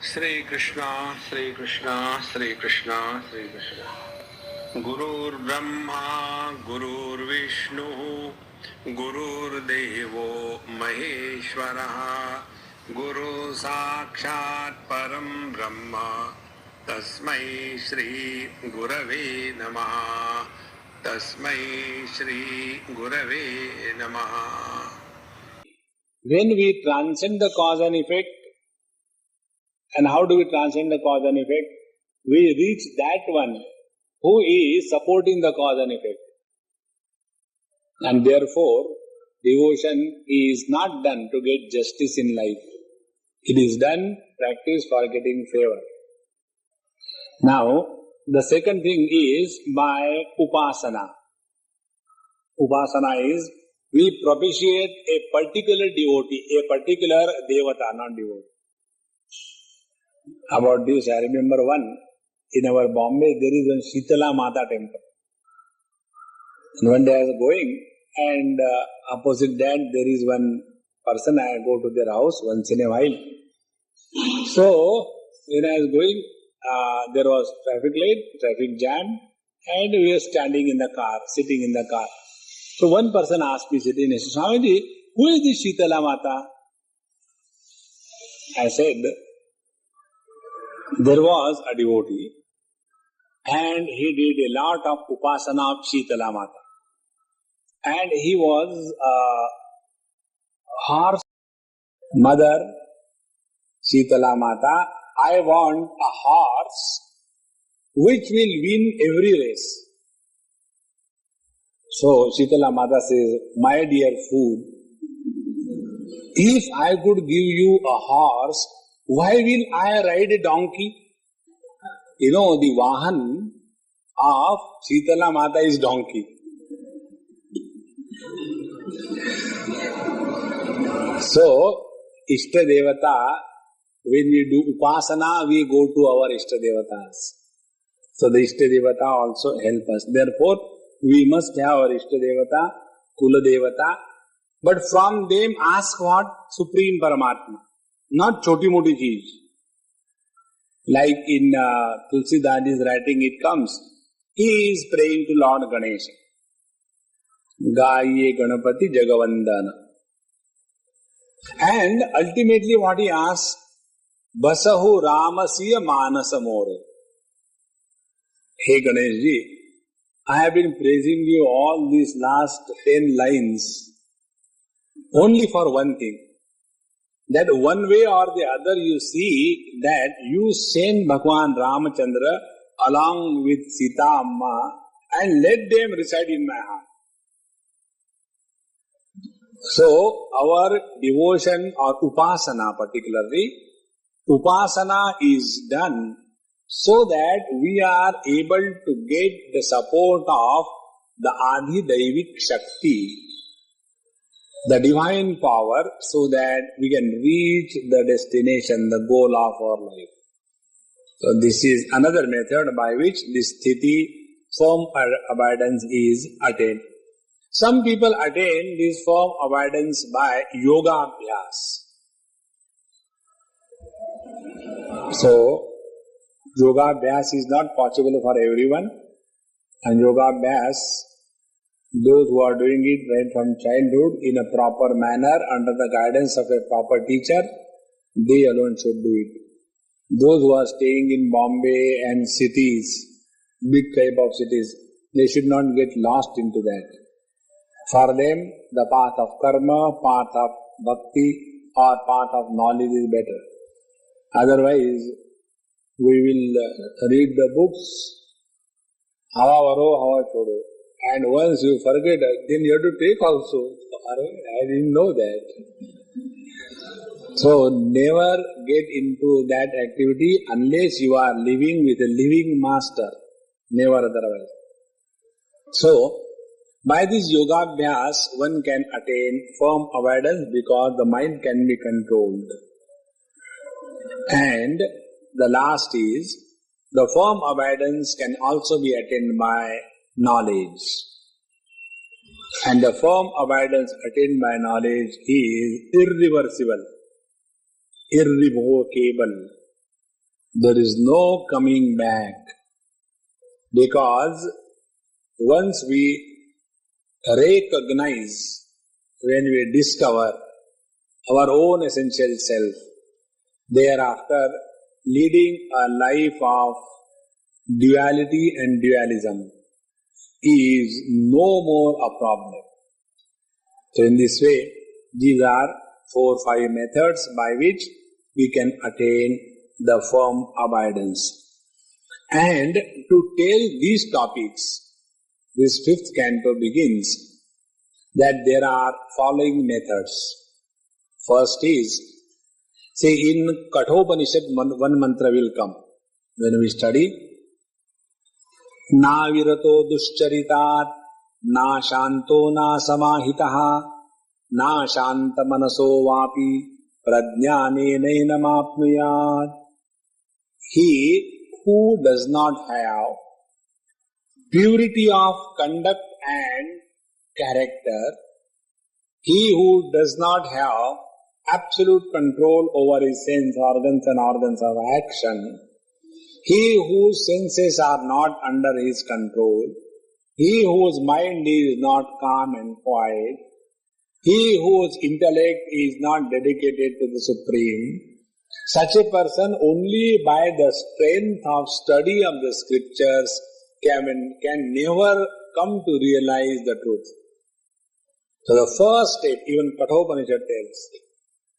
Shri Krishna, Shri Krishna, Shri Krishna, Shri Krishna. Gurur Brahma, Gurur Vishnu, Gurur Devo Maheshwaraha, Guru Sakshat Param Brahma, Tasmai Shri Gurave Namaha, Tasmai Shri Gurave Namaha. When we transcend the cause and effect, and how do we transcend the cause and effect? We reach that one who is supporting the cause and effect. And therefore, devotion is not done to get justice in life. It is done, practice for getting favor. Now, the second thing is by upasana. Upasana is we propitiate a particular devotee, a particular devata, not devotee. About this, I remember one, in our Bombay, there is one Shitala Mata temple. And one day I was going, and opposite that there is one person, I go to their house once in a while. So, when I was going, there was traffic light, traffic jam, and we were standing in the car, sitting in the car. So one person asked me, sitting next to Swamiji, who is this Shitala Mata? I said, there was a devotee and he did a lot of upasana of Shitala Mata. And he was a horse mother, Shitala Mata. I want a horse which will win every race. So Shitala Mata says, my dear fool, if I could give you a horse, why will I ride a donkey? You know, the Vahan of Shitala Mata is donkey. So, Ishta Devata, when we do Upasana, we go to our Ishta Devatas. So, the Ishta Devata also help us. Therefore, we must have our Ishta Devata, Kula Devata, but from them ask what? Supreme Paramatma. Not choti moti cheez. Like in Tulsidas's writing it comes, he is praying to Lord Ganesha. Gaiye Ganapati Jagavandana. And ultimately what he asks, Basahu Ramasiya Manasamore. Hey Ganeshji, I have been praising you all these last 10 lines only for one thing. That one way or the other you see that you send Bhagwan Ramachandra along with Sita Amma and let them reside in my heart. So, our devotion or upasana particularly, upasana is done so that we are able to get the support of the Adi Daivik Shakti, the divine power, so that we can reach the destination, the goal of our life. So this is another method by which this sthiti, firm abidance, is attained. Some people attain this firm abidance by yoga abhyas. So, yoga abhyas is not possible for everyone, and yoga abhyas, those who are doing it right from childhood in a proper manner under the guidance of a proper teacher, they alone should do it. Those who are staying in Bombay and cities, big type of cities, they should not get lost into that. For them, the path of karma, path of bhakti or path of knowledge is better. Otherwise, we will read the books, hawa varo, hawa chodo. And once you forget, then you have to take also. I didn't know that. So never get into that activity unless you are living with a living master. Never otherwise. So, by this yoga abhyas, one can attain firm abidance because the mind can be controlled. And the last is, the firm abidance can also be attained by knowledge. And the firm abidance attained by knowledge is irreversible, irrevocable. There is no coming back. Because once we recognize, when we discover our own essential self, thereafter leading a life of duality and dualism is no more a problem. So in this way, these are 4-5 methods by which we can attain the firm abidance. And to tell these topics, this 5th canto begins that there are following methods. First is, say in Kathopanishad, one mantra will come when we study. Na virato duscharitat, na shanto na samahitaha, na shanta manaso vapi, prajnane nainamapnuyat. He who does not have purity of conduct and character, he who does not have absolute control over his sense organs and organs of action, he whose senses are not under his control, he whose mind is not calm and quiet, he whose intellect is not dedicated to the Supreme, such a person only by the strength of study of the scriptures can never come to realize the truth. So the first step, even Kathopanishad tells,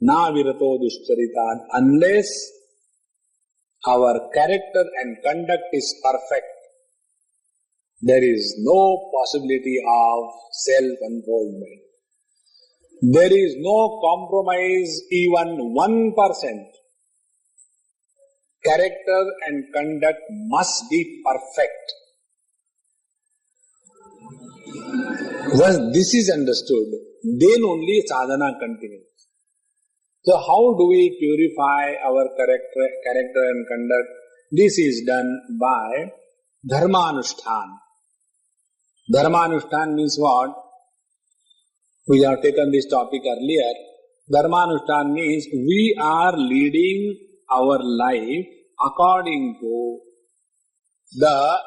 na virato duscharitan, unless our character and conduct is perfect, there is no possibility of self-unfoldment. There is no compromise even 1%. Character and conduct must be perfect. Once this is understood, then only sadhana continues. So how do we purify our character and conduct? This is done by dharmanushthan. Dharmanushthan means what? We have taken this topic earlier. Dharmanushthan means we are leading our life according to the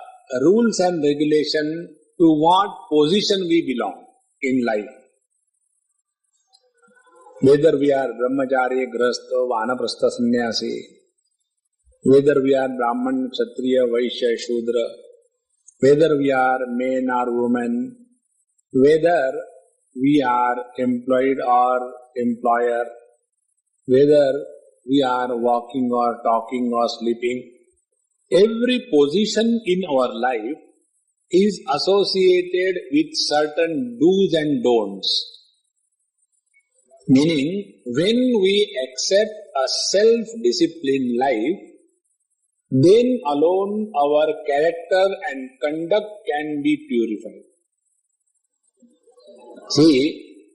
rules and regulation to what position we belong in life. Whether we are brahmachari, grahastha, vanaprastha, sannyasi, whether we are brahman, kshatriya, vaishya, shudra, whether we are man or woman, whether we are employed or employer, whether we are walking or talking or sleeping, every position in our life is associated with certain do's and don'ts. Meaning, when we accept a self-disciplined life, then alone our character and conduct can be purified. See,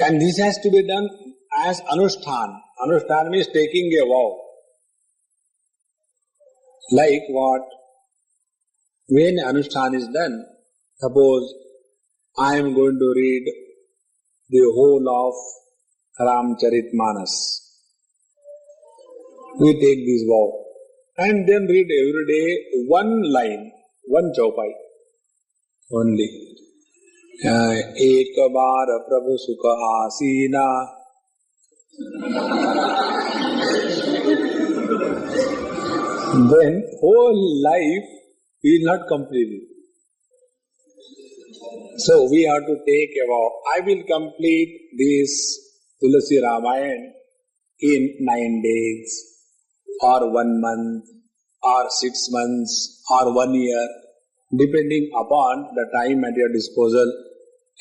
and this has to be done as anushthan. Anushthan means taking a vow. Like what? When anushthan is done, suppose I am going to read the whole of Ramcharitmanas. We take this vow and then read every day one line, one chaupai only. Ek bar Prabhu Sukha Asina. Then whole life is not completed. So we have to take a vow. I will complete this Tulasi Ramayana in 9 days, or 1 month, or 6 months, or 1 year, depending upon the time at your disposal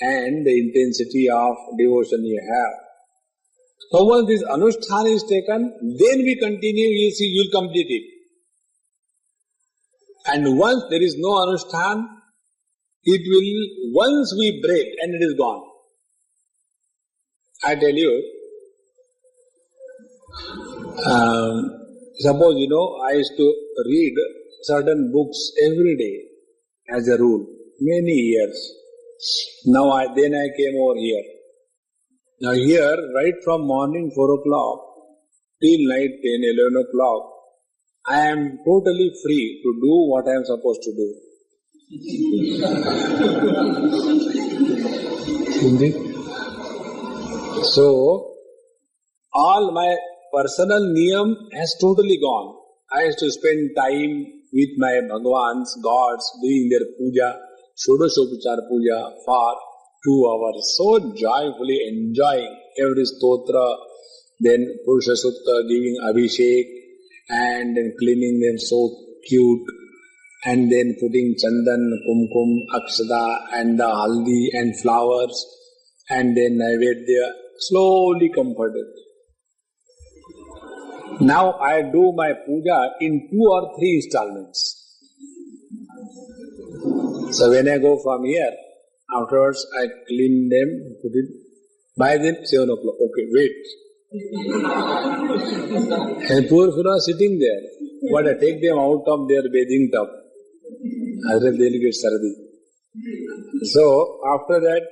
and the intensity of devotion you have. So once this anushthan is taken, then we continue, you see, you will complete it. And once there is no anushthan, it will, once we break and it is gone. I tell you, suppose, I used to read certain books every day as a rule, many years. Now then I came over here. Now here, right from morning 4 o'clock till night 10, 11 o'clock, I am totally free to do what I am supposed to do. So, all my personal niyam has totally gone. I used to spend time with my Bhagwans, gods, doing their puja, Shodashopachar puja for 2 hours, so joyfully enjoying every stotra, then Purusha Sutta, giving Abhishek, and then cleaning them so cute, and then putting Chandan, Kumkum, Akshada, and the Haldi and flowers, and then Naivedya, slowly comforted. Now I do my puja in 2 or 3 installments. So when I go from here, afterwards I clean them, put it, by then 7 o'clock, okay, wait. And poor fellow sitting there, but I take them out of their bathing tub. Otherwise they will get sardi. So after that,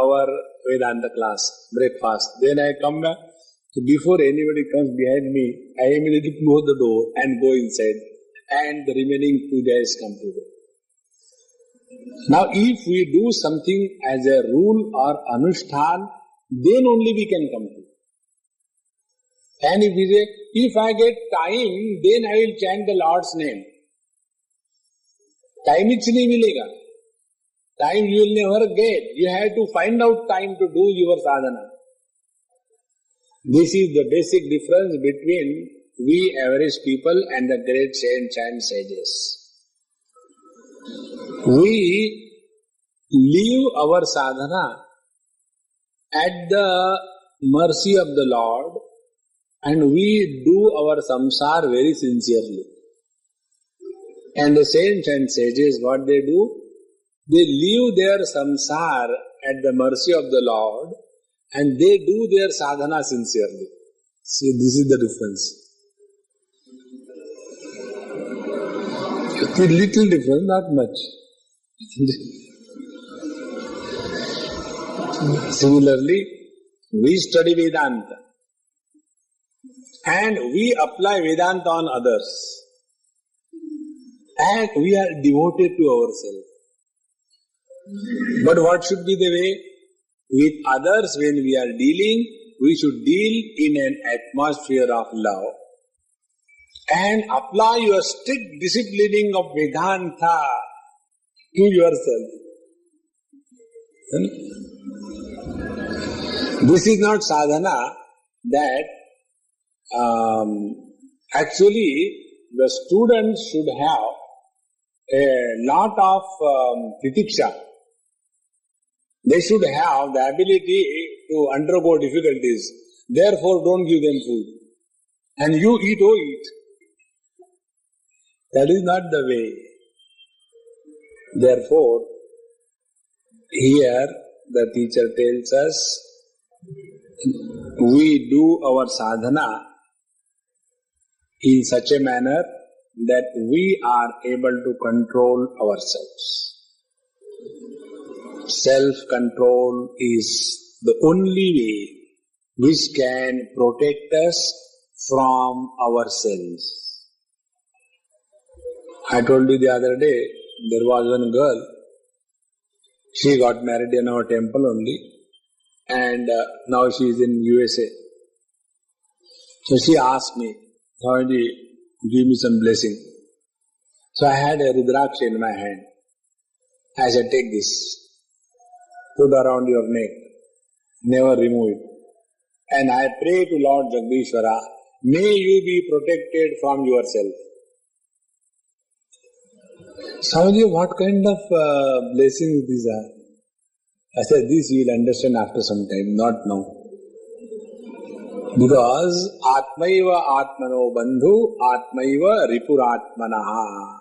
our Vedanta class, breakfast, then I come back. So before anybody comes behind me, I immediately close the door and go inside, and the remaining puja is completed. Now if we do something as a rule or anushtan, then only we can complete. And if we say, if I get time, then I will chant the Lord's name. Time is nahi milega. Time you will never get. You have to find out time to do your sadhana. This is the basic difference between we average people and the great saints and sages. We leave our sadhana at the mercy of the Lord, and we do our samsara very sincerely. And the saints and sages, what they do? They leave their samsara at the mercy of the Lord, and they do their sadhana sincerely. See, this is the difference. It's a little difference, not much. Similarly, we study Vedanta and we apply Vedanta on others, and we are devoted to ourselves. But what should be the way? With others, when we are dealing, we should deal in an atmosphere of love and apply your strict disciplining of Vedanta to yourself. This is not sadhana that actually the students should have a lot of titiksha. They should have the ability to undergo difficulties. Therefore, don't give them food. And you eat, oh eat. That is not the way. Therefore, here the teacher tells us, we do our sadhana in such a manner that we are able to control ourselves. Self-control is the only way which can protect us from ourselves. I told you the other day, there was one girl, she got married in our temple only, and now she is in USA. So she asked me, Swamiji, give me some blessing. So I had a Rudraksha in my hand. I said, take this. Put around your neck, never remove it. And I pray to Lord Jagdishvara, may you be protected from yourself. Swamiji, what kind of blessings these are? I said, this you will understand after some time, not now. Because Atmaiva Atmano Bandhu, Atmaiva Ripuratmanaha.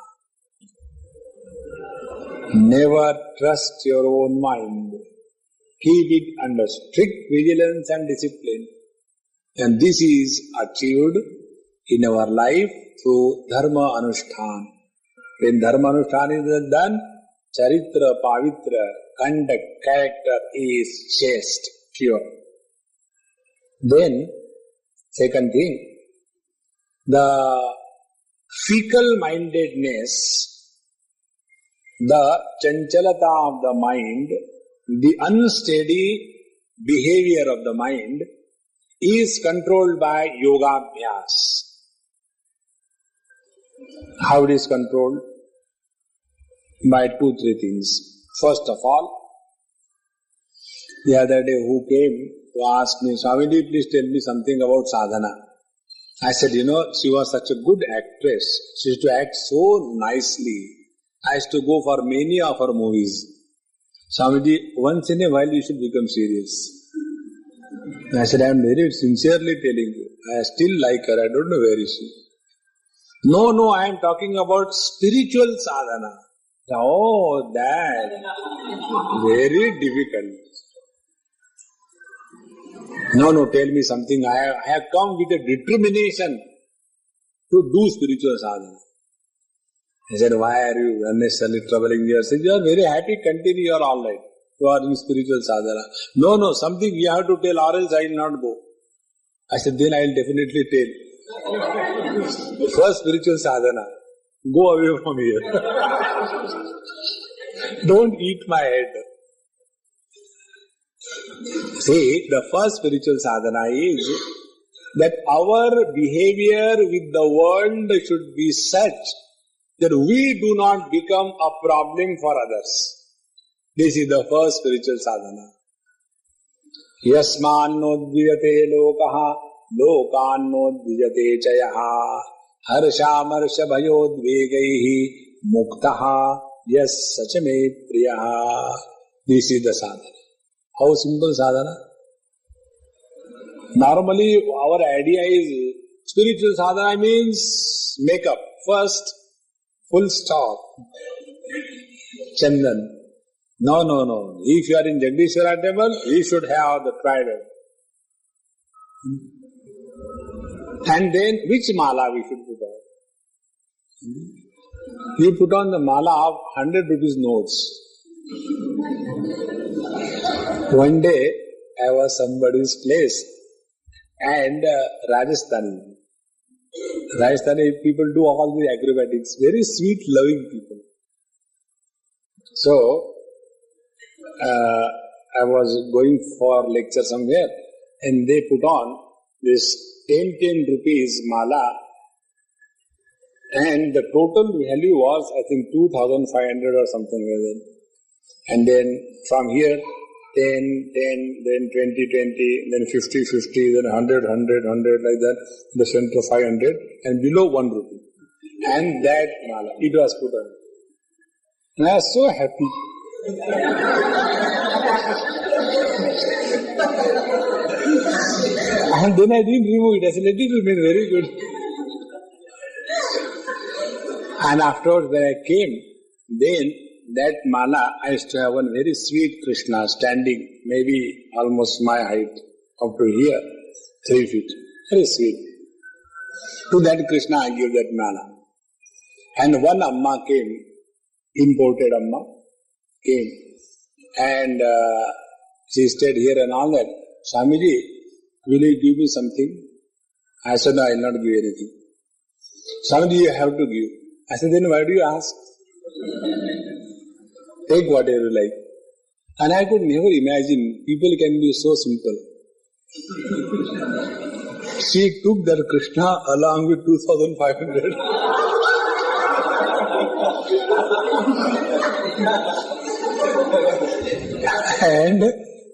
Never trust your own mind. Keep it under strict vigilance and discipline. And this is achieved in our life through Dharma Anushtan. When Dharma Anushtan is done, Charitra, Pavitra, conduct, character is chaste, pure. Then, second thing, the Fickle-mindedness, the chanchalata of the mind, the unsteady behavior of the mind is controlled by yoga abhyas. How it is controlled? By 2-3 things. First of all, the other day who came to ask me, Swamiji, please tell me something about sadhana. I said, she was such a good actress. She used to act so nicely. I used to go for many of her movies. Swamiji, once in a while you should become serious. I said, I am very sincerely telling you. I still like her. I don't know where is she. No, I am talking about spiritual sadhana. Oh, that. Very difficult. No, tell me something. I have come with a determination to do spiritual sadhana. I said, why are you unnecessarily troubling yourself? You are very happy, continue, you are all right. You are in spiritual sadhana. No, something you have to tell or else I will not go. I said, then I will definitely tell. First spiritual sadhana. Go away from here. Don't eat my head. See, the first spiritual sadhana is that our behavior with the world should be such that we do not become a problem for others. This is the first spiritual sadhana. Yasmannodvijate lokaha lokannodvijate chayaha harshamarshya bhayodvegaihi muktaha yas sachame priyaha. This is the sadhana. How simple sadhana? Normally our idea is spiritual sadhana means makeup. First, full stop. Chandan. No. If you are in Jagdishwara temple, you should have the bridal. And then which mala we should put on? You put on the mala of 100 rupees notes. One day I was somebody's place and Rajasthani people do all the acrobatics, very sweet, loving people. So, I was going for lecture somewhere and they put on this 10 rupees mala and the total value was I think 2,500 or something like that. And then from here 10, then 20, then 50, then 100 like that, the center 500 and below 1 rupee. And that mala, it was put on. And I was so happy. And then I didn't remove it. I said, let it remain very good. And afterwards when I came, then that mala, I used to have one very sweet Krishna standing, maybe almost my height, up to here, 3 feet. Very sweet. To that Krishna I give that mala. And one Amma came, imported Amma, came. And she stayed here and all that. Swamiji, will you give me something? I said, no, I will not give anything. Swamiji, you have to give. I said, then why do you ask? Take whatever you like. And I could never imagine people can be so simple. She took that Krishna along with 2,500. And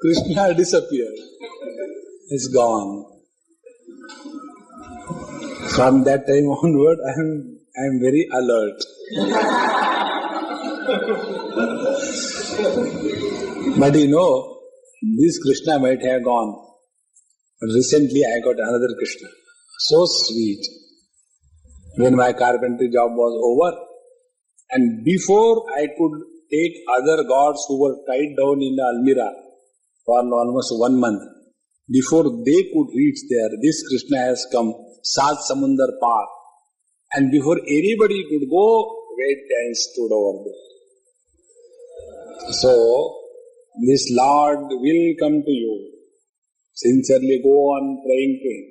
Krishna disappeared. It's gone. From that time onward, I am very alert. But this Krishna might have gone. Recently I got another Krishna. So sweet. When my carpentry job was over, and before I could take other gods who were tied down in the Almirah for almost 1 month, before they could reach there, this Krishna has come, Sat Samundar Par. And before anybody could go, went and stood over there. So, this Lord will come to you. Sincerely go on praying to Him.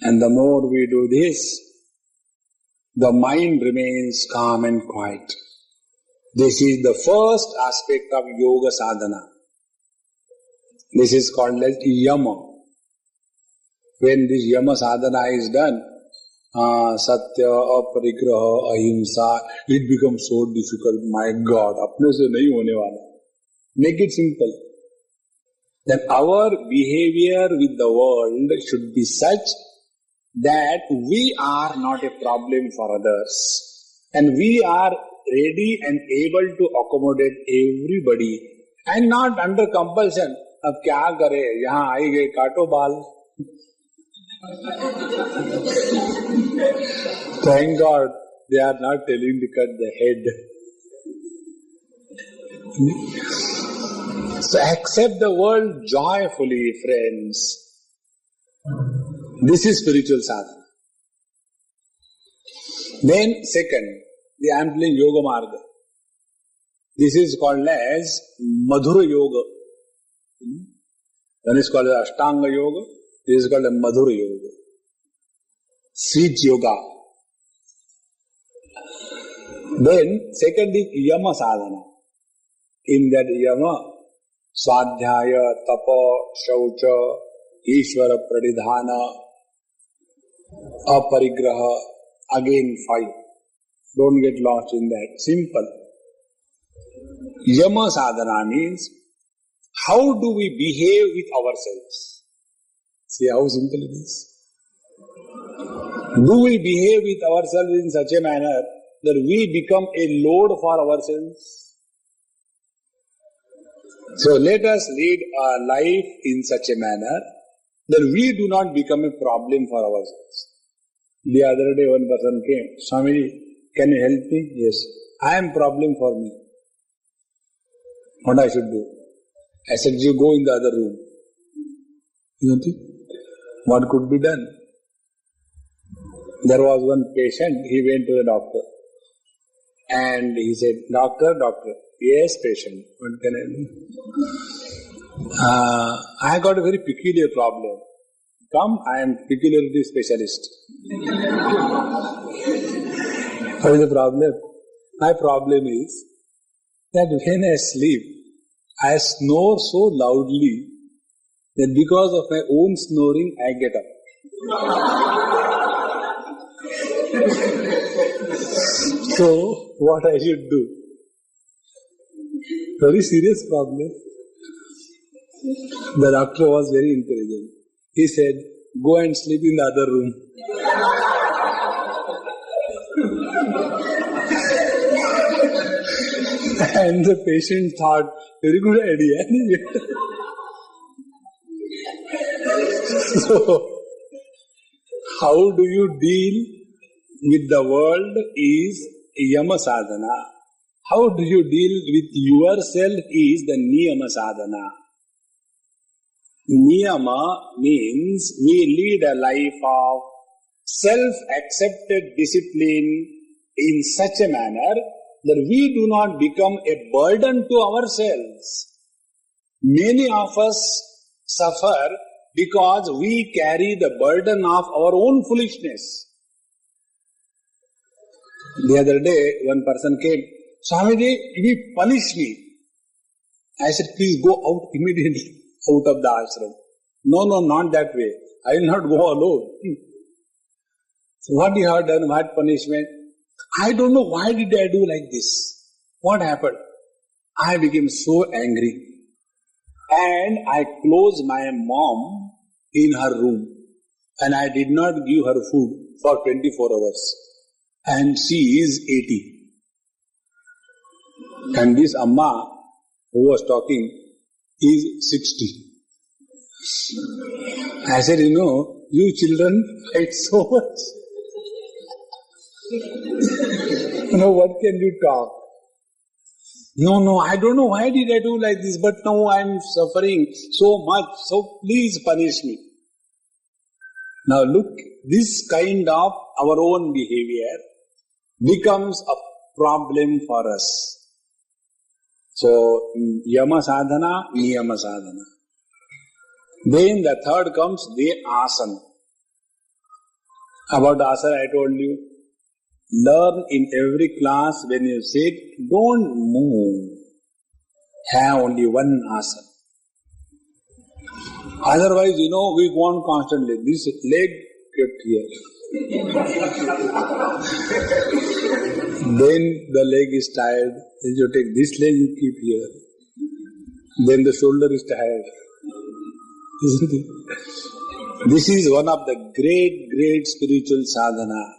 And the more we do this, the mind remains calm and quiet. This is the first aspect of yoga sadhana. This is called as yama. When this yama sadhana is done, satya, aparigraha, ahimsa, it becomes so difficult. My God, apne se nahi hone wala. Make it simple. Then our behavior with the world should be such that we are not a problem for others. And we are ready and able to accommodate everybody. And not under compulsion. अब क्या करे, यहाँ आई गए काटो बाल. Thank God they are not telling to cut the head. So accept the world joyfully, friends. This is spiritual sadhana. Then second, I am playing yoga marga. This is called as Madhura Yoga. One is called as Ashtanga Yoga. This is called as Madhura Yoga. Sweet Yoga. Then second is Yama Sadhana. In that Yama, Swadhyaya, Tapa, Shaucha, Ishvara Pradidhana, Aparigraha, again 5. Don't get lost in that. Simple. Yama sadhana means how do we behave with ourselves? See how simple it is. Do we behave with ourselves in such a manner that we become a load for ourselves? So let us lead our life in such a manner that we do not become a problem for ourselves. The other day one person came, Swamiji, can you help me? Yes. I am problem for me. What I should do? I said, you go in the other room. You know what could be done? There was one patient, he went to the doctor. And he said, doctor, yes patient, what can I do? I got a very peculiar problem. Come, I am peculiarity specialist. What is the problem? My problem is that when I sleep, I snore so loudly that because of my own snoring, I get up. So, what I should do? Very serious problem. The doctor was very intelligent. He said, go and sleep in the other room. And the patient thought, very good idea. So, how do you deal with the world is Yama Sadhana. How do you deal with yourself is the Niyama Sadhana. Niyama means we lead a life of self-accepted discipline in such a manner that we do not become a burden to ourselves. Many of us suffer because we carry the burden of our own foolishness. The other day, one person came, Swamiji, you punish me. I said, please go out immediately, out of the ashram. No, not that way. I will not go alone. So what you have done, what punishment? I don't know why did I do like this. What happened? I became so angry. And I closed my mom in her room. And I did not give her food for 24 hours. And she is 80. And this Amma who was talking is 60. I said, you children fight so much. What can you talk? No, I don't know why did I do like this, but now I am suffering so much, so please punish me. Now look, this kind of our own behavior becomes a problem for us. So, Yama Sadhana, Niyama Sadhana. Then the third comes the asana. About asana I told you. Learn in every class when you sit, don't move. Have only one asana. Otherwise, we go on constantly. This leg kept here. Then the leg is tired. Then you take this leg, you keep here. Then the shoulder is tired. Isn't it? This is one of the great spiritual sadhana.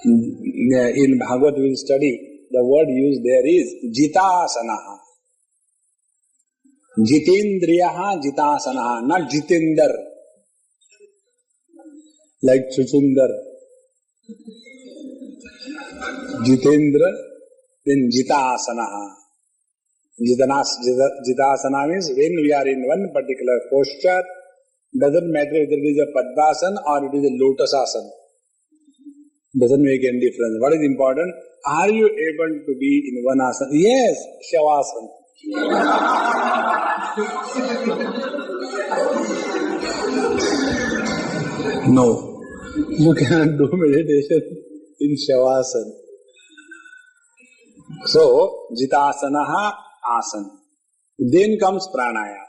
In Bhagavatam we study, the word used there is jitasana. Jitendriyaha jitasana, not jitender. Like Chuchundar. Jitendra, then jitasana. Jitasana means when we are in one particular posture, doesn't matter whether it is a Padmasana or it is a Lotus Asana. Doesn't make any difference. What is important? Are you able to be in one asana? Yes, Shavasana. No, you cannot do meditation in Shavasana. So, Jitasanaha asana. Then comes pranayama.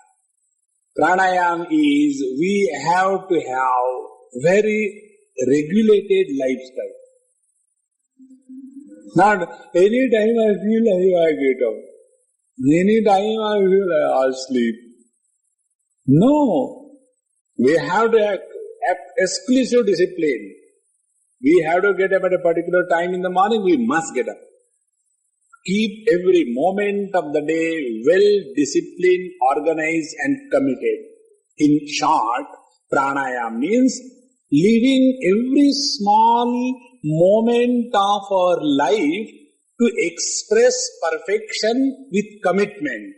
Pranayama is, we have to have very regulated lifestyle. Not any time I feel like I get up. Any time I feel like I'll sleep. No. We have to have exclusive discipline. We have to get up at a particular time in the morning, we must get up. Keep every moment of the day well disciplined, organized and committed. In short, pranayama means living every small moment of our life to express perfection with commitment.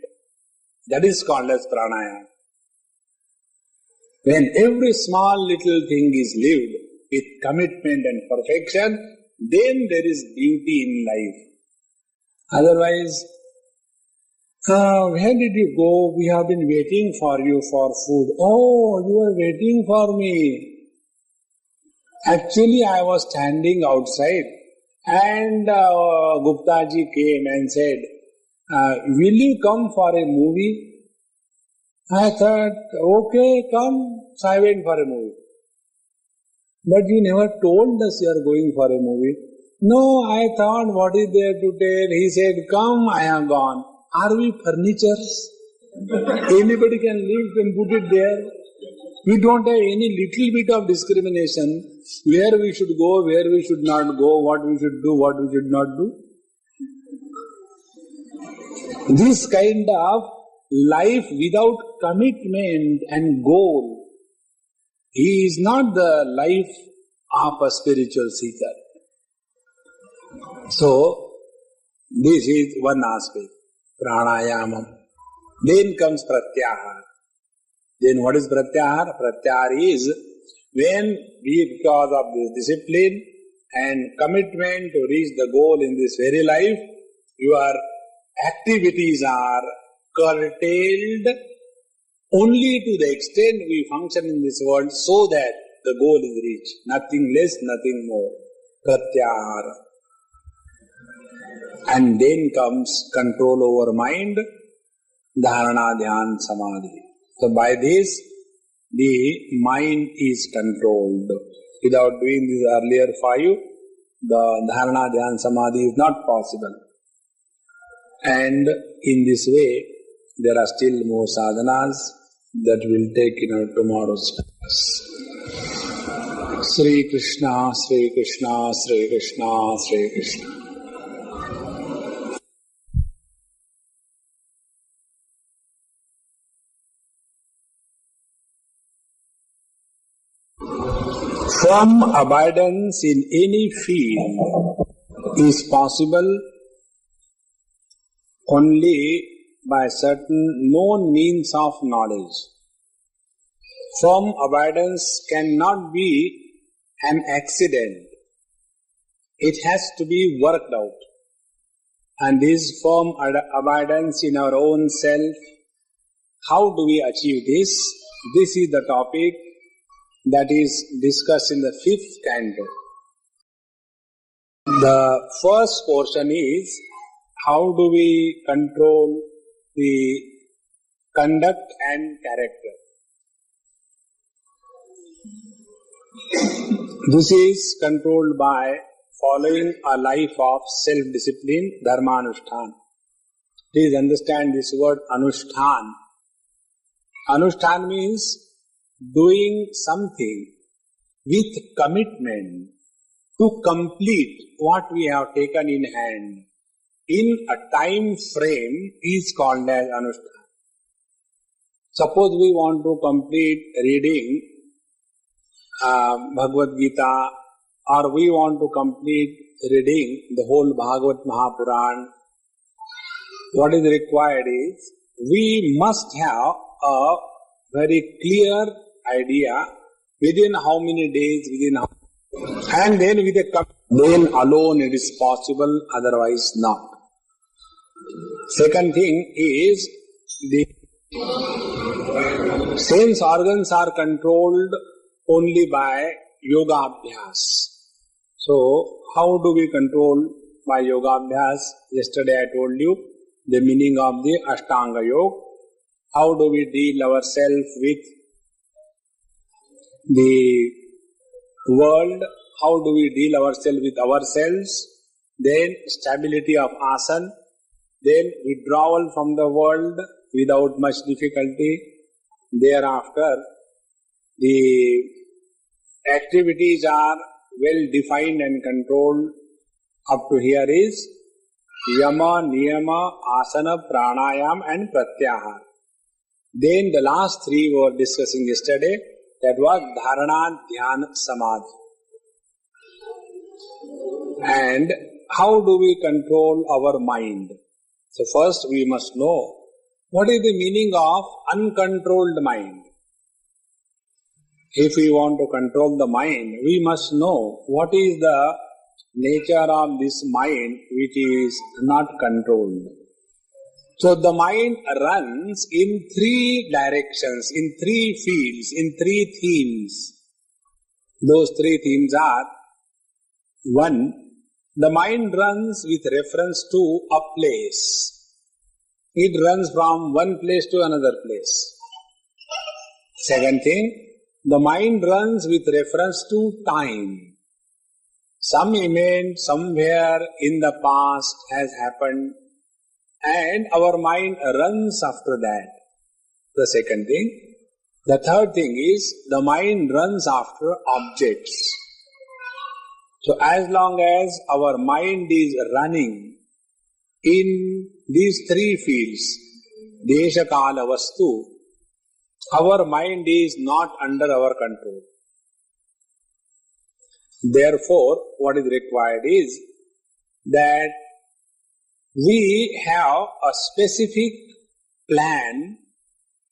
That is called as pranayama. When every small little thing is lived with commitment and perfection, then there is beauty in life. Otherwise, where did you go? We have been waiting for you for food. Oh, you are waiting for me. Actually, I was standing outside and Guptaji came and said, will you come for a movie? I thought, okay, come. So I went for a movie. But you never told us you are going for a movie. No, I thought, what is there to tell? He said, come, I am gone. Are we furnitures? Anybody can live and put it there. We don't have any little bit of discrimination. Where we should go, where we should not go, what we should do, what we should not do. This kind of life without commitment and goal is not the life of a spiritual seeker. So, this is one aspect, pranayama. Then comes pratyahara. Then what is pratyahara? Pratyahara is when we, because of this discipline and commitment to reach the goal in this very life, your activities are curtailed only to the extent we function in this world so that the goal is reached. Nothing less, nothing more. Pratyahara. And then comes control over mind, dharana, dhyan, samadhi. So by this, the mind is controlled. Without doing these earlier 5, the dharana, dhyan, samadhi is not possible. And in this way, there are still more sadhanas that we'll take in our tomorrow's class. Sri Krishna, Sri Krishna, Sri Krishna, Sri Krishna. Firm abidance in any field is possible only by certain known means of knowledge. Firm abidance cannot be an accident. It has to be worked out. And this firm abidance in our own self, how do we achieve this? This is the topic that is discussed in the 5th canto. The first portion is how do we control the conduct and character. This is controlled by following a life of self-discipline, dharma-anushtan. Please understand this word anushtan. Anushtan means doing something with commitment to complete what we have taken in hand in a time frame is called as anushtan. Suppose we want to complete reading Bhagavad Gita, or we want to complete reading the whole Bhagavad Mahapuran. What is required is we must have a very clear idea within how many days, and then with a then alone it is possible, otherwise not. Second thing is the sense organs are controlled only by yoga abhyas. So, how do we control by yoga abhyas? Yesterday I told you the meaning of the Ashtanga Yoga. How do we deal ourselves with the world? How do we deal ourselves with ourselves? Then stability of asana. Then withdrawal from the world without much difficulty. Thereafter, the activities are well defined and controlled. Up to here is yama, niyama, asana, pranayam and pratyahar. Then the last three we were discussing yesterday, that was dharana, dhyana, samadhi. And how do we control our mind? So first we must know what is the meaning of uncontrolled mind. If we want to control the mind, we must know what is the nature of this mind which is not controlled. So the mind runs in three directions, in three fields, in three themes. Those three themes are: one, the mind runs with reference to a place. It runs from one place to another place. Second thing, the mind runs with reference to time. Some event somewhere in the past has happened and our mind runs after that. The second thing. The third thing is the mind runs after objects. So as long as our mind is running in these three fields, Desha, Kala, Vastu, our mind is not under our control. Therefore, what is required is that we have a specific plan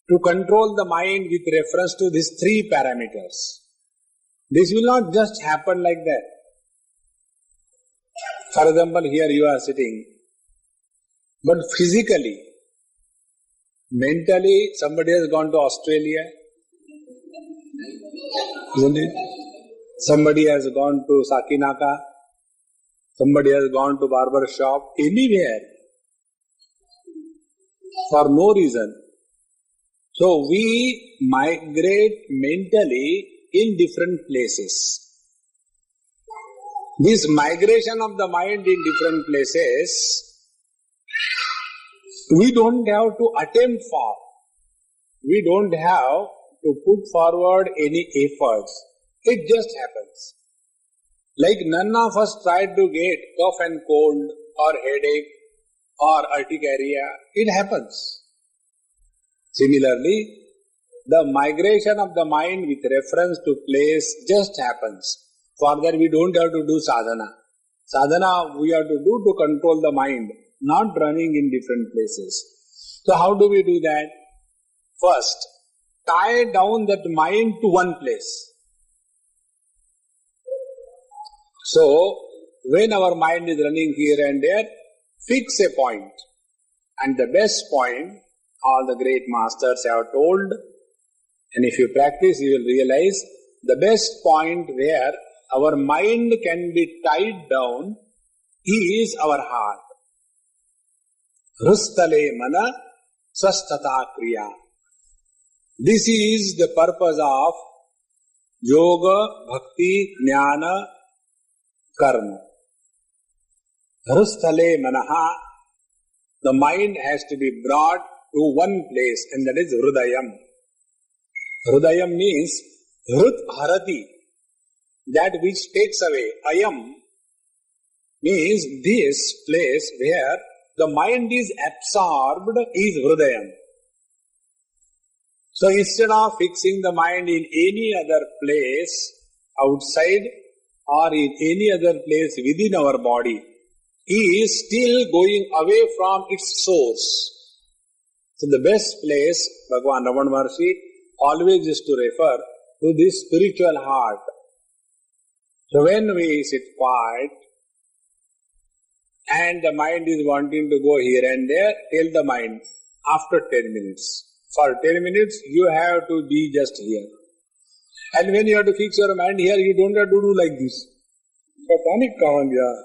to control the mind with reference to these three parameters. This will not just happen like that. For example, here you are sitting, but physically, mentally, somebody has gone to Australia, isn't it? Somebody has gone to Sakinaka, somebody has gone to barber shop, anywhere, for no reason. So we migrate mentally in different places. This migration of the mind in different places, we don't have to attempt for. We don't have to put forward any efforts. It just happens. Like none of us tried to get cough and cold or headache or urticaria. It happens. Similarly, the migration of the mind with reference to place just happens. For that we don't have to do sadhana. Sadhana we have to do to control the mind, not running in different places. So how do we do that? First, tie down that mind to one place. So, when our mind is running here and there, fix a point. And the best point, all the great masters have told, and if you practice, you will realize the best point where our mind can be tied down is our heart. Hrustale mana swasthata kriya. This is the purpose of yoga, bhakti, jnana, karma. Hrustale manaha, the mind has to be brought to one place, and that is Hrudayam. Hrudayam means Hrut Harati, that which takes away. Ayam means this place where the mind is absorbed is Hrudayam. So instead of fixing the mind in any other place outside or in any other place within our body, is still going away from its source. So the best place, Bhagwan Ramana Maharshi always is to refer to this spiritual heart. So when we sit quiet and the mind is wanting to go here and there, tell the mind after 10 minutes. For 10 minutes you have to be just here. And when you have to fix your mind here, you don't have to do like this. Panic kahan gaya?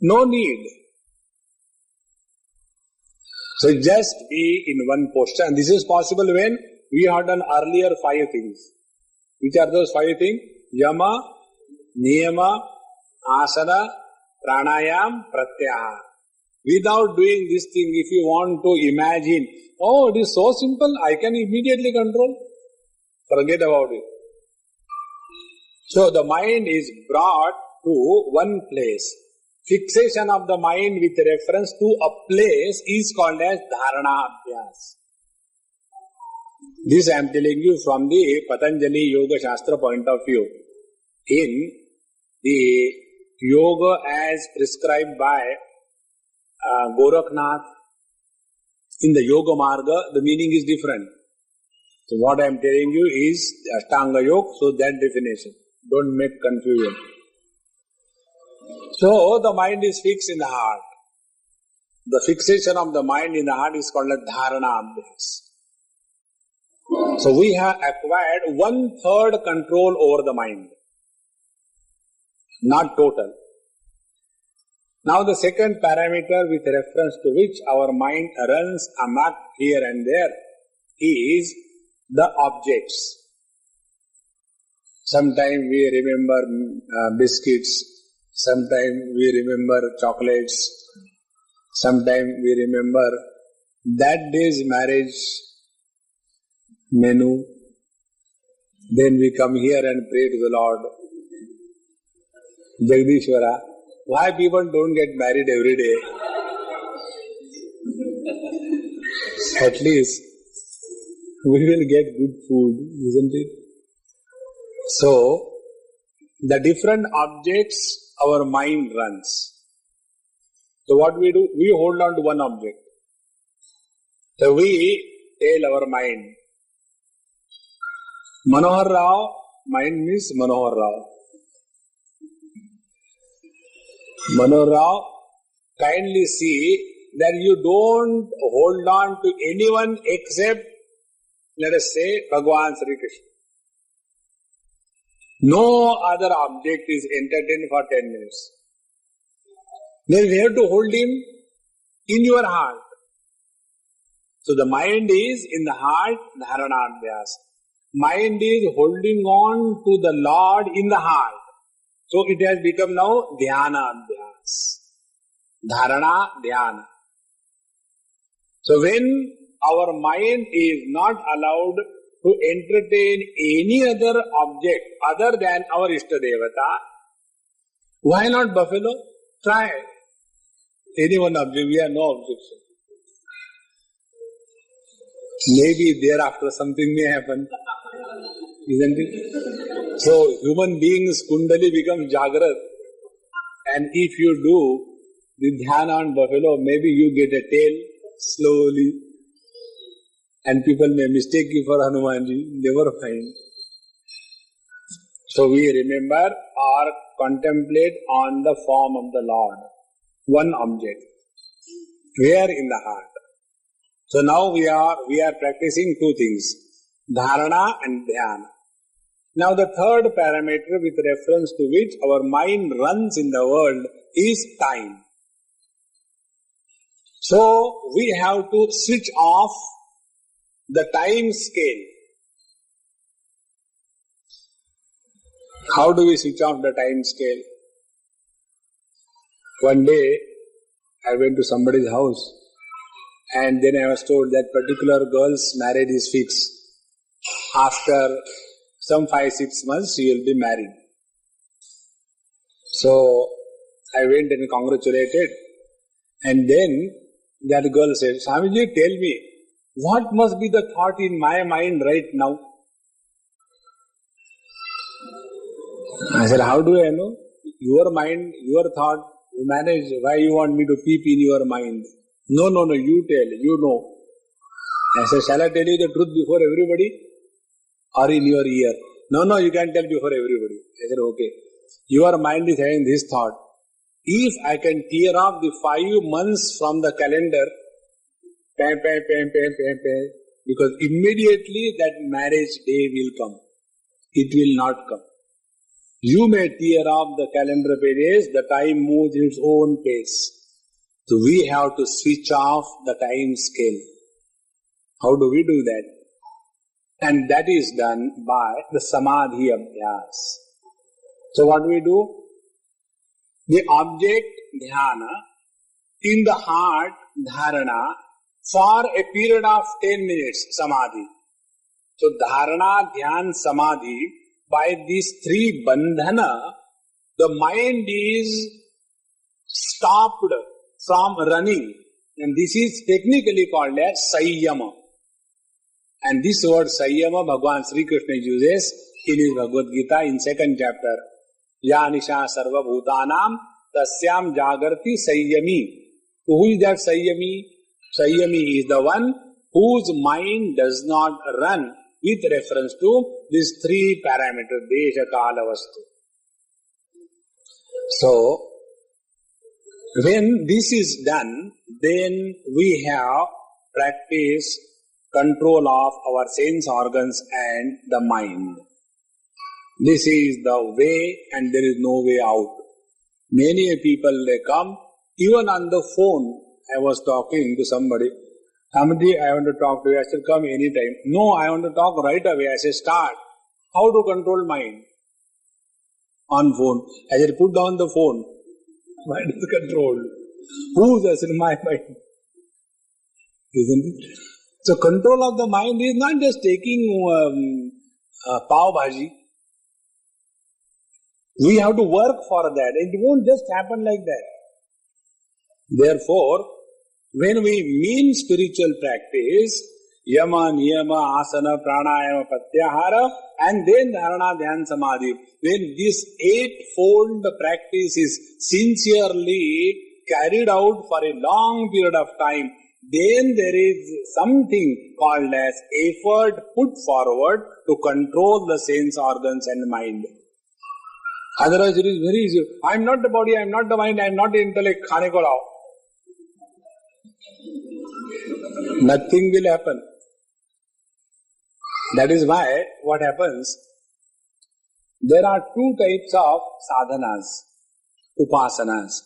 No need. So just be in one posture. And this is possible when we have done earlier 5 things. Which are those 5 things? Yama, Niyama, Asana, Pranayam, Pratyahara. Without doing this thing, if you want to imagine, oh, it is so simple, I can immediately control. Forget about it. So the mind is brought to one place. Fixation of the mind with reference to a place is called as Dharana Abhyas. This I am telling you from the Patanjali Yoga Shastra point of view. In the yoga as prescribed by Gorakhnath, in the Yoga Marga, the meaning is different. So what I am telling you is Ashtanga Yoga, so that definition. Don't make confusion. So the mind is fixed in the heart. The fixation of the mind in the heart is called a Dharana Abhyas. So we have acquired 1/3 control over the mind. Not total. Now the second parameter with reference to which our mind runs amok here and there is the objects. Sometimes we remember biscuits, sometimes we remember chocolates, sometimes we remember that day's marriage menu. Then we come here and pray to the Lord. Jagdishwara, why people don't get married every day? At least we will get good food, isn't it? So, the different objects our mind runs. So what we do? We hold on to one object. So we tell our mind, Manohar Rao, mind means Manohar Rao. Manohar Rao, kindly see that you don't hold on to anyone except, let us say, Bhagwan Sri Krishna. No other object is entertained for 10 minutes. Then we have to hold him in your heart. So the mind is in the heart, Dharana Abhyas. Mind is holding on to the Lord in the heart. So it has become now Dhyana Abhyas. Dharana, Dhyana. So when our mind is not allowed to entertain any other object other than our Ishtadevata, why not buffalo? Try. Any one object, we have no objection. Maybe thereafter something may happen. Isn't it? So human beings, Kundali becomes Jagrat. And if you do the dhyana on buffalo, maybe you get a tail slowly. And people may mistake you for Hanumanji, never find. So we remember or contemplate on the form of the Lord. One object. Where? In the heart. So now we are practicing 2 things. Dharana and Dhyana. Now the third parameter with reference to which our mind runs in the world is time. So we have to switch off the time scale. How do we switch off the time scale? One day I went to somebody's house and then I was told that particular girl's marriage is fixed. After some 5-6 months she will be married. So I went and congratulated, and then that girl said, Swamiji, tell me, what must be the thought in my mind right now? I said, how do I know? Your mind, your thought, you manage. Why you want me to peep in your mind? No, you tell, you know. I said, shall I tell you the truth before everybody? Or in your ear? No, you can tell before everybody. I said, okay. Your mind is having this thought. If I can tear off the 5 months from the calendar, because immediately that marriage day will come. It will not come. You may tear off the calendar pages, the time moves in its own pace. So we have to switch off the time scale. How do we do that? And that is done by the Samadhi Abhyas. So what do we do? The object dhyana in the heart dharana for a period of 10 minutes samadhi. So dharana, dhyan, samadhi, by these 3 bandhana, the mind is stopped from running, and this is technically called as Sayyama. And this word Sayyama, Bhagwan Sri Krishna uses in his Bhagavad Gita in 2nd chapter. Ya nisha sarva bhutanam tasyam jagarti sayyami. So who is that sayyami? Sayyami is the one whose mind does not run with reference to these 3 parameters, desha, kala, vastu. So, when this is done, then we have practiced control of our sense organs and the mind. This is the way, and there is no way out. Many people, they come, even on the phone. I was talking to somebody. Somebody, I want to talk to you. I said, come anytime. No, I want to talk right away. I said, start. How to control mind? On phone. I said, put down the phone. Mind is controlled. Who's? I said, my mind. Isn't it? So control of the mind is not just taking pav bhaji. We have to work for that. It won't just happen like that. Therefore, when we mean spiritual practice, yama, niyama, asana, pranayama, pratyahara, and then dharana, dhyan, samadhi, when this 8-fold practice is sincerely carried out for a long period of time, then there is something called as effort put forward to control the sense organs and mind. Otherwise it is very easy. I am not the body, I am not the mind, I am not the intellect, khane ko lao. Nothing will happen. That is why what happens, there are 2 types of sadhanas, upasanas.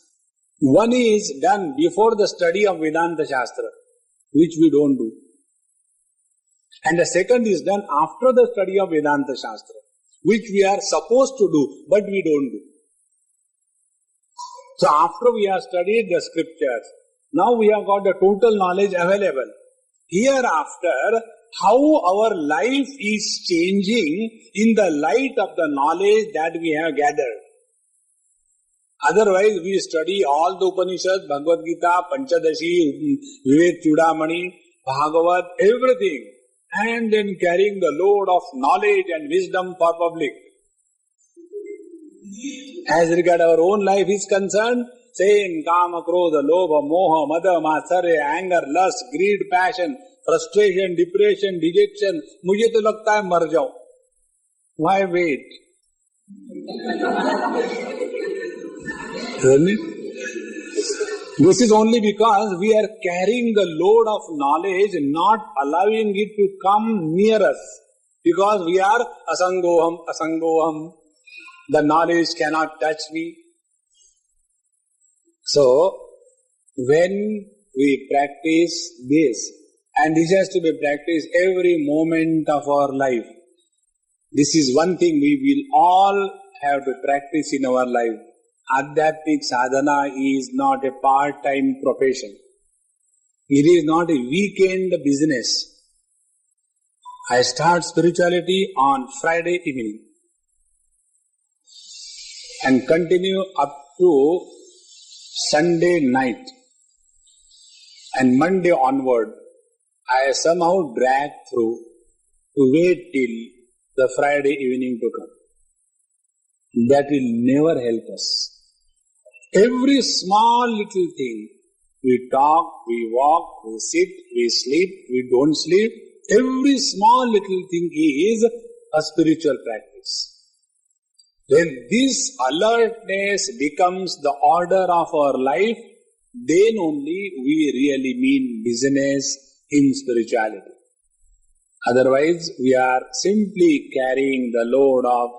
One is done before the study of Vedanta Shastra, which we don't do. And the second is done after the study of Vedanta Shastra, which we are supposed to do, but we don't do. So after we have studied the scriptures, now we have got the total knowledge available. Hereafter, how our life is changing in the light of the knowledge that we have gathered. Otherwise, we study all the Upanishads, Bhagavad Gita, Panchadashi, Vivek Chudamani, Bhagavat, everything, and then carrying the load of knowledge and wisdom for public. As regard our own life is concerned, same kama, krodha, lobha, moha, mada, matsarya, anger, lust, greed, passion, frustration, depression, dejection, mujhe to lagta hai mar jao. Why wait? Isn't it? This is only because we are carrying the load of knowledge, not allowing it to come near us. Because we are asangoham, asangoham. The knowledge cannot touch me. So, when we practice this, and this has to be practiced every moment of our life. This is one thing we will all have to practice in our life. Adhyatmic sadhana is not a part-time profession. It is not a weekend business. I start spirituality on Friday evening and continue up to Sunday night. And Monday onward, I somehow drag through to wait till the Friday evening to come. That will never help us. Every small little thing, we talk, we walk, we sit, we sleep, we don't sleep, every small little thing is a spiritual practice. When this alertness becomes the order of our life, then only we really mean business in spirituality. Otherwise, we are simply carrying the load of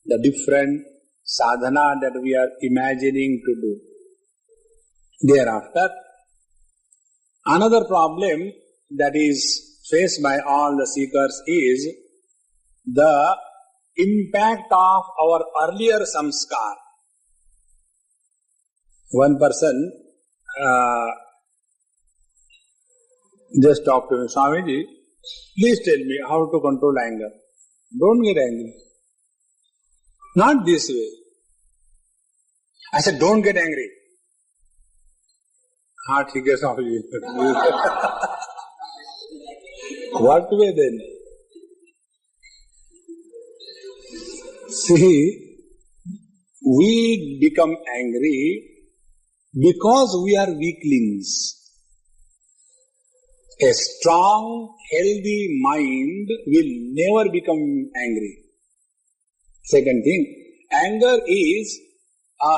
the different sadhana that we are imagining to do. Thereafter, another problem that is faced by all the seekers is the impact of our earlier samskar. One person just talked to me, Swamiji, please tell me how to control anger. Don't get angry. Not this way. I said, don't get angry. ठीक है Swamiji. What way then? See, we become angry because we are weaklings. A strong, healthy mind will never become angry. Second thing, anger is a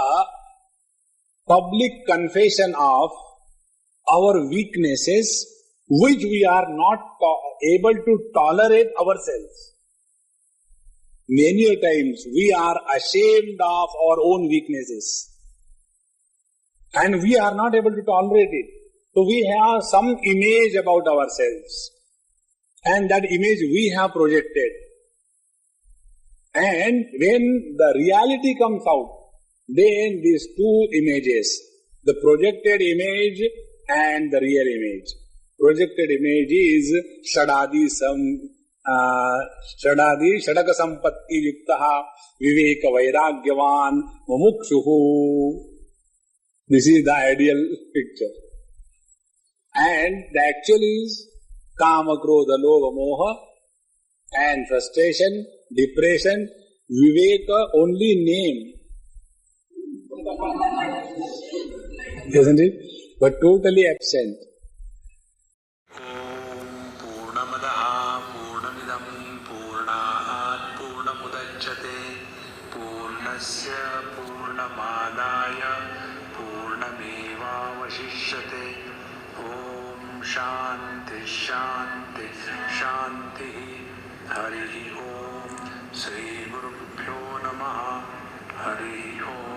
public confession of our weaknesses which we are not able to tolerate ourselves. Many a times we are ashamed of our own weaknesses and we are not able to tolerate it. So we have some image about ourselves and that image we have projected. And when the reality comes out, then these two images, the projected image and the real image. Projected image is Shadadi Shadaka Sampatti Yuktaha Viveka Vairagyavan Mumukshuhu. This is the ideal picture. And the actual is Kama, Krodha, Lobha, Moha and frustration, depression, Viveka only name. Isn't it? But totally absent. Purnamadaha Purnamidam Purnaat Purnamudachyate Purnasya Purnamadaya Purnameva Vashishyate. Om Shanti Shanti Shanti. Hari Om Sri Gurubhyo Namaha. Hari Om.